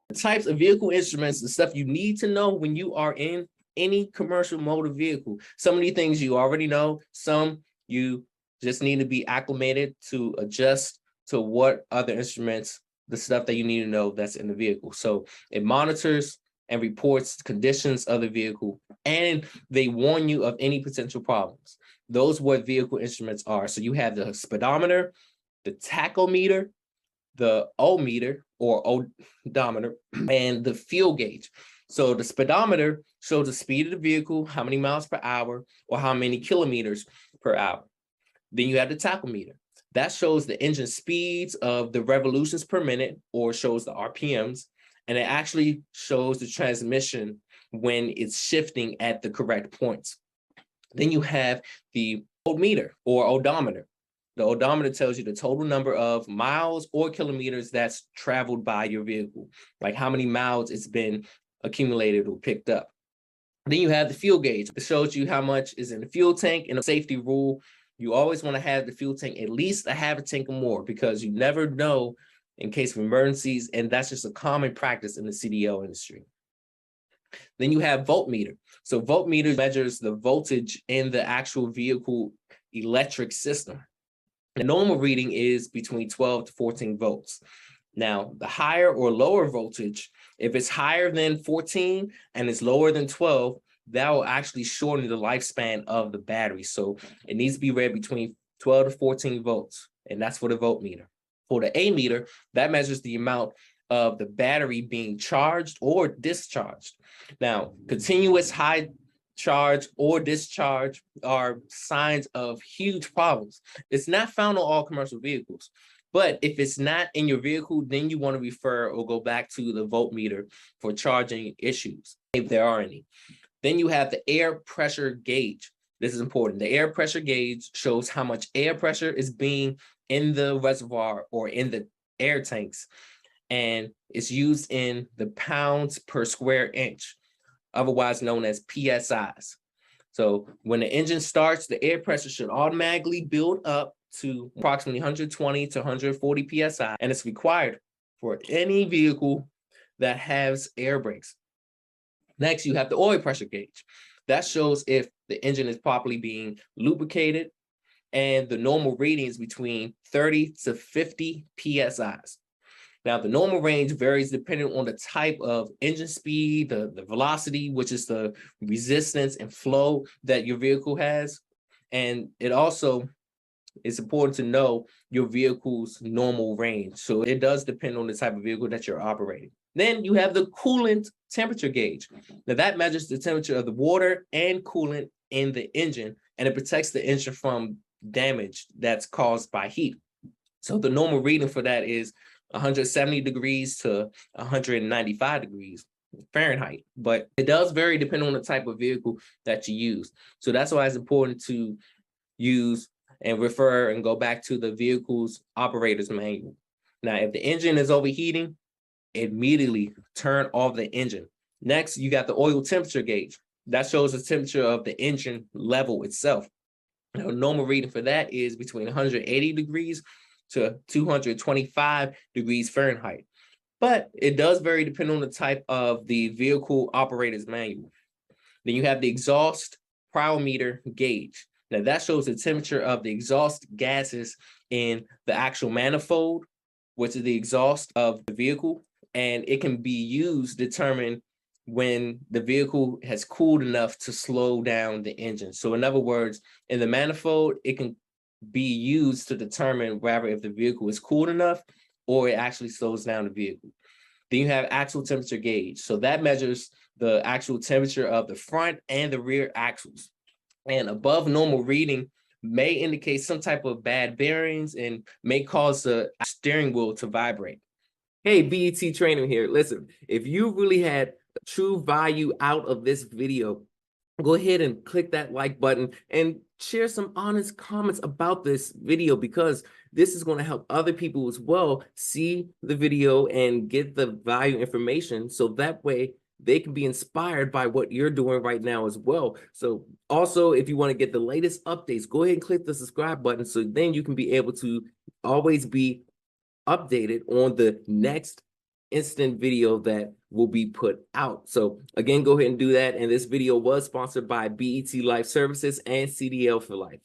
The types of vehicle instruments, the stuff you need to know when you are in any commercial motor vehicle. Some of these things you already know, some you just need to be acclimated to adjust to what other instruments, the stuff that you need to know that's in the vehicle. So it monitors and reports conditions of the vehicle, and they warn you of any potential problems. Those what vehicle instruments are. So you have the speedometer, the tachometer, the O-meter or odometer, and the fuel gauge. So the speedometer shows the speed of the vehicle, how many miles per hour, or how many kilometers per hour. Then you have the tachometer. That shows the engine speeds of the revolutions per minute, or shows the RPMs, and it actually shows the transmission when it's shifting at the correct points. Then you have the odometer or odometer. The odometer tells you the total number of miles or kilometers that's traveled by your vehicle, like how many miles it's been accumulated or picked up. Then you have the fuel gauge. It shows you how much is in the fuel tank. And a safety rule, you always want to have the fuel tank at least a half a tank or more, because you never know in case of emergencies, and that's just a common practice in the CDL industry. Then you have voltmeter. So voltmeter measures the voltage in the actual vehicle electric system. The normal reading is between 12 to 14 volts. Now, the higher or lower voltage, if it's higher than 14 and it's lower than 12, that will actually shorten the lifespan of the battery. So it needs to be read between 12 to 14 volts, and that's for the voltmeter. For the ammeter, that measures the amount of the battery being charged or discharged. Now, continuous high charge or discharge are signs of huge problems. It's not found on all commercial vehicles, but if it's not in your vehicle, then you want to refer or go back to the voltmeter for charging issues, if there are any. Then you have the air pressure gauge. This is important. The air pressure gauge shows how much air pressure is being in the reservoir or in the air tanks, and it's used in the pounds per square inch, otherwise known as PSIs. So when the engine starts, the air pressure should automatically build up to approximately 120 to 140 PSI, and it's required for any vehicle that has air brakes. Next, you have the oil pressure gauge. That shows if the engine is properly being lubricated, and the normal reading is between 30 to 50 PSIs. Now, the normal range varies depending on the type of engine speed, the velocity, which is the resistance and flow that your vehicle has. And it also is important to know your vehicle's normal range. So it does depend on the type of vehicle that you're operating. Then you have the coolant temperature gauge. Now that measures the temperature of the water and coolant in the engine, and it protects the engine from damage that's caused by heat. So the normal reading for that is 170 degrees to 195 degrees Fahrenheit, but it does vary depending on the type of vehicle that you use. So that's why it's important to use and refer and go back to the vehicle's operator's manual. Now, if the engine is overheating, immediately turn off the engine. Next, you got the oil temperature gauge. That shows the temperature of the engine level itself. Now, normal reading for that is between 180 degrees to 225 degrees Fahrenheit. But it does vary depending on the type of the vehicle operator's manual. Then you have the exhaust pyrometer gauge. Now that shows the temperature of the exhaust gases in the actual manifold, which is the exhaust of the vehicle, and it can be used to determine when the vehicle has cooled enough to slow down the engine. So in other words, in the manifold, it can be used to determine whether if the vehicle is cooled enough or it actually slows down the vehicle. Then you have axle temperature gauge. So that measures the actual temperature of the front and the rear axles. And above normal reading may indicate some type of bad bearings and may cause the steering wheel to vibrate. Hey, BET Trainer here. Listen, if you really had true value out of this video, go ahead and click that like button and share some honest comments about this video, because this is going to help other people as well see the video and get the value information, so that way they can be inspired by what you're doing right now as well. So also, if you want to get the latest updates, go ahead and click the subscribe button, so then you can be able to always be updated on the next instant video that will be put out. So again, go ahead and do that. And this video was sponsored by BET Life Services and CDL for Life.